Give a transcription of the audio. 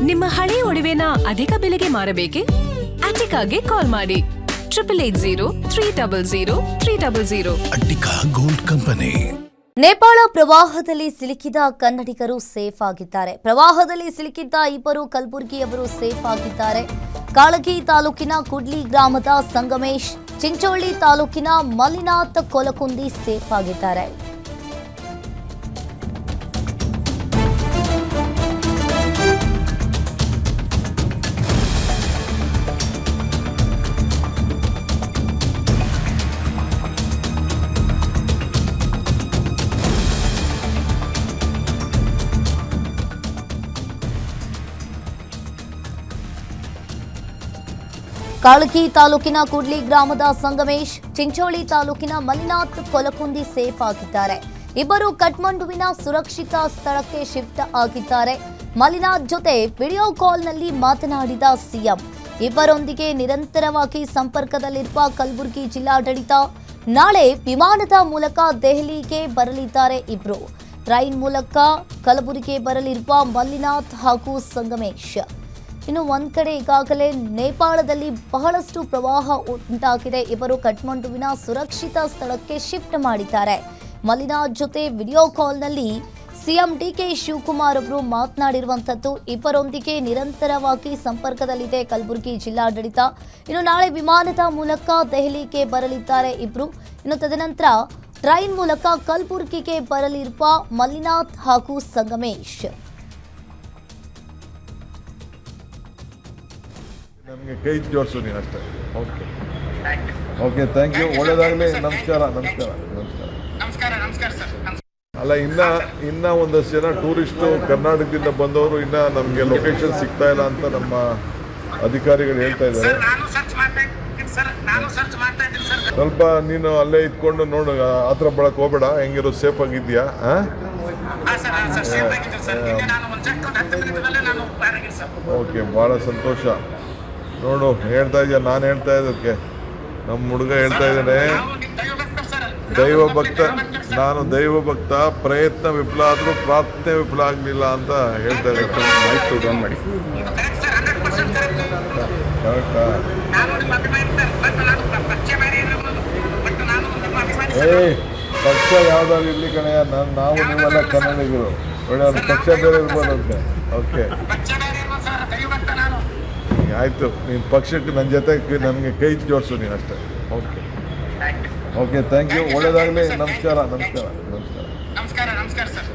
ನಿಮ್ಮ ಹಳೆ ಒಡವೆನ ಅಧಿಕ ಬೆಲೆಗೆ ಮಾರಬೇಕೆ? ಅಟಿಕಾಗೆ ಕಾಲ್ ಮಾಡಿ 8880 ಅಟ್ಟಿಕಾ ಗೋಲ್ಡ್ ಕಂಪನಿ. ನೇಪಾಳ ಪ್ರವಾಹದಲ್ಲಿ ಸಿಲುಕಿದ ಕನ್ನಡಿಗರು ಸೇಫ್ ಆಗಿದ್ದಾರೆ. ಪ್ರವಾಹದಲ್ಲಿ ಸಿಲುಕಿದ್ದ ಇಬ್ಬರು ಕಲಬುರಗಿಯವರು ಸೇಫ್ ಆಗಿದ್ದಾರೆ. ಕಾಳಗಿ ತಾಲೂಕಿನ ಕುಡ್ಲಿ ಗ್ರಾಮದ ಸಂಗಮೇಶ್, ಚಿಂಚೋಳಿ ತಾಲೂಕಿನ ಮಲ್ಲಿನಾಥ್ ಕೊಲಕುಂದಿ ಸೇಫ್ ಆಗಿದ್ದಾರೆ. ಕಾಳಗಿ ತಾಲೂಕಿನ ಕುಡ್ಲಿ ಗ್ರಾಮದ ಸಂಗಮೇಶ್, ಚಿಂಚೋಳಿ ತಾಲೂಕಿನ ಮಲ್ಲಿನಾಥ್ ಕೊಲಕುಂದಿ ಸೇಫ್ ಆಗಿದ್ದಾರೆ. ಇಬ್ಬರು ಕಠ್ಮಂಡುವಿನ ಸುರಕ್ಷಿತ ಸ್ಥಳಕ್ಕೆ ಶಿಫ್ಟ್ ಆಗಿದ್ದಾರೆ. ಮಲ್ಲಿನಾಥ್ ಜೊತೆ ವಿಡಿಯೋ ಕಾಲ್ನಲ್ಲಿ ಮಾತನಾಡಿದ ಸಿಎಂ. ಇಬ್ಬರೊಂದಿಗೆ ನಿರಂತರವಾಗಿ ಸಂಪರ್ಕದಲ್ಲಿರುವ ಕಲಬುರಗಿ ಜಿಲ್ಲಾಡಳಿತ ನಾಳೆ ವಿಮಾನದ ಮೂಲಕ ದೆಹಲಿಗೆ ಬರಲಿದ್ದಾರೆ. ಇಬ್ರು ಟ್ರೈನ್ ಮೂಲಕ ಕಲಬುರಗಿಗೆ ಬರಲಿರುವ ಮಲ್ಲಿನಾಥ್ ಹಾಗೂ ಸಂಗಮೇಶ್. ಇನ್ನು ಒಂದ್ ಕಡೆ ಈಗಾಗಲೇ ನೇಪಾಳದಲ್ಲಿ ಬಹಳಷ್ಟು ಪ್ರವಾಹ ಉಂಟಾಗಿದೆ. ಇವರು ಕಠ್ಮಂಡುವಿನ ಸುರಕ್ಷಿತ ಸ್ಥಳಕ್ಕೆ ಶಿಫ್ಟ್ ಮಾಡಿದ್ದಾರೆ. ಮಲ್ಲಿನಾಥ್ ಜೊತೆ ವಿಡಿಯೋ ಕಾಲ್ನಲ್ಲಿ ಸಿಎಂ ಡಿಕೆ ಶಿವಕುಮಾರ್ ಅವರು ಮಾತನಾಡಿರುವಂಥದ್ದು. ಇಬ್ಬರೊಂದಿಗೆ ನಿರಂತರವಾಗಿ ಸಂಪರ್ಕದಲ್ಲಿದೆ ಕಲಬುರಗಿ ಜಿಲ್ಲಾಡಳಿತ. ಇನ್ನು ನಾಳೆ ವಿಮಾನದ ಮೂಲಕ ದೆಹಲಿಗೆ ಬರಲಿದ್ದಾರೆ ಇಬ್ರು. ಇನ್ನು ತದನಂತರ ಟ್ರೈನ್ ಮೂಲಕ ಕಲಬುರಗಿಗೆ ಬರಲಿರುವ ಮಲ್ಲಿನಾಥ್ ಹಾಗೂ ಸಂಗಮೇಶ್. ನಮಗೆ ಕೈ ಜೋಡಿಸು ನೀನು ಅಷ್ಟೇ. ಓಕೆ ಓಕೆ, ಥ್ಯಾಂಕ್ ಯು, ಒಳ್ಳೆಯದಾಗಲಿ. ನಮಸ್ಕಾರ ನಮಸ್ಕಾರ ನಮಸ್ಕಾರ ನಮಸ್ಕಾರ ಸರ್. ಅಲ್ಲ, ಇನ್ನ ಒಂದಷ್ಟು ಜನ ಟೂರಿಸ್ಟು ಕರ್ನಾಟಕದಿಂದ ಬಂದವರು ಇನ್ನ ನಮಗೆ ಲೊಕೇಶನ್ ಸಿಗ್ತಾ ಇಲ್ಲ ಅಂತ ನಮ್ಮ ಅಧಿಕಾರಿಗಳು ಹೇಳ್ತಾ ಇದ್ದಾರೆ. ಸ್ವಲ್ಪ ನೀನು ಅಲ್ಲೇ ಇದ್ಕೊಂಡು ನೋಡು, ಹತ್ರ ಬಳಕ್ ಹೋಗ್ಬೇಡ. ಹೆಂಗಿರೋ ಸೇಫ್ ಆಗಿದ್ಯಾ? ಓಕೆ, ಭಾಳ ಸಂತೋಷ. ನೋಡು, ಹೇಳ್ತಾ ಇದೆಯಾ, ನಾನು ಹೇಳ್ತಾ ಇದ್ದಕ್ಕೆ ನಮ್ಮ ಹುಡುಗ ಹೇಳ್ತಾ ಇದ್ದಾನೆ, ದೈವ ಭಕ್ತ, ನಾನು ದೈವ ಭಕ್ತ, ಪ್ರಯತ್ನ ವಿಫಲ ಆದರೂ ಪ್ರಾರ್ಥನೆ ವಿಫಲ ಆಗಲಿಲ್ಲ ಅಂತ ಹೇಳ್ತಾ ಇದ್ದಾರೆ. ಆಯ್ತು, ಡನ್ ಮಾಡಿ. ಕರೆಕ್ಟಾ? ಪಕ್ಷ ಯಾವ್ದಾದ್ರು ಇರ್ಲಿ ಕಣಯ್ಯ, ನಾವು ನೀವೆಲ್ಲ ಕನ್ನಡಿಗರು. ಒಳ್ಳೆ ಪಕ್ಷ ಬೇರೆ ಇರ್ಬೋದಂತೆ. ಓಕೆ, ಆಯಿತು. ನೀನು ಪಕ್ಷಕ್ಕೆ ನನ್ನ ಜೊತೆ ನನಗೆ ಕೈ ಜೋಡಿಸು ನೀನು ಅಷ್ಟೇ. ಓಕೆ ಓಕೆ, ಥ್ಯಾಂಕ್ ಯು, ಒಳ್ಳೆಯದಾಗಲಿ. ನಮಸ್ಕಾರ ನಮಸ್ಕಾರ ನಮಸ್ಕಾರ ನಮಸ್ಕಾರ ನಮಸ್ಕಾರ ಸರ್.